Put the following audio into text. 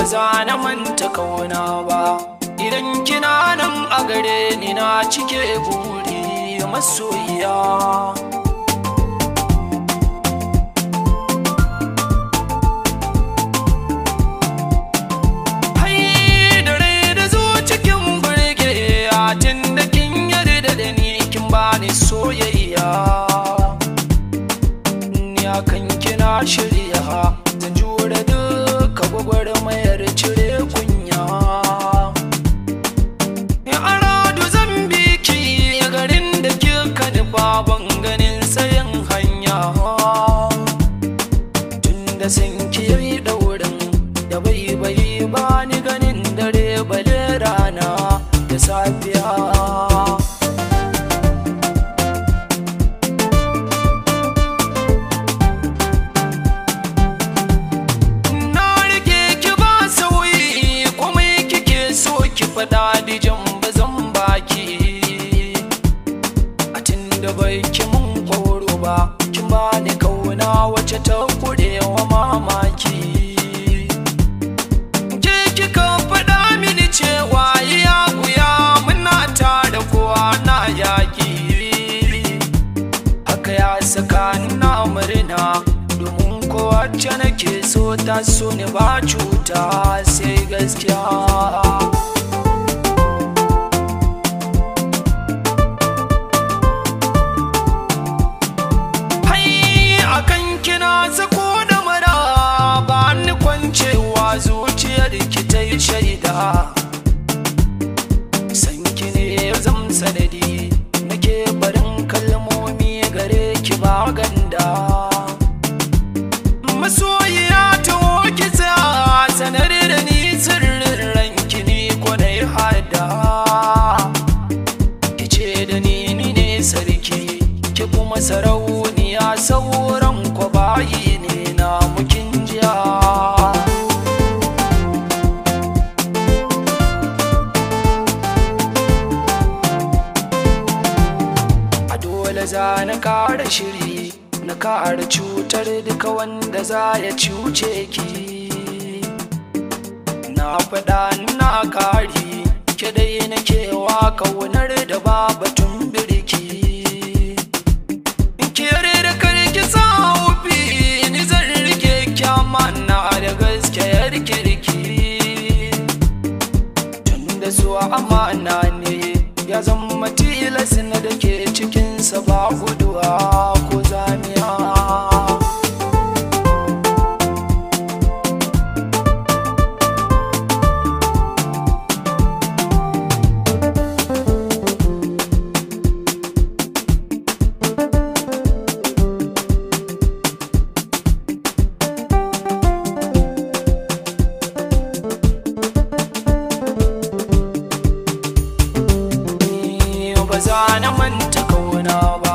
ba za na manta kauna ba idan kina nan a gare ni na cike buri masoyiya. Soyayya ni akan kina shirya zan jure duka gwagwarmayar cire kunya. A radu zan biki garin da kika nufa ban ganin sayan hanya, tunda san ki yi daurin da bai ba ni ganin dare bale rana da safiya. Faɗa dijan ba zan baki a tunda bai ki mun koro ba, kin ba ni kauna wacce ta kurewa mamaki. Ke kika faɗa mini cewa iya wuya muna tare kowa na yaƙi, haka ya saka na murna domin kowace nake so ta so ni ba cuta sai gaskiya. Zuciyar ki ta yi shaida sanki ne zam sanadi nake barin kalmomi gare ki ba ganda. Masoyiya ta woki ta sanar da ni sirrin ranki ni ko na yi hada, ki ce da ni ne sarki ki kuma sarauniya sauran ko bayi ne na mukin jiya. Za na kara shiri na kara cutar duka wanda za ya cuce ki, na faɗa na kari ke dai na kewa kaunar da babatun birki. Kere da karki saufi ni zan rike kyama na da gaskiyar kirki, tun da zuwa amana ne ya zama tilas na da ke cikinsa ba guduwa ko zamiya. Ba za na manta kauna ba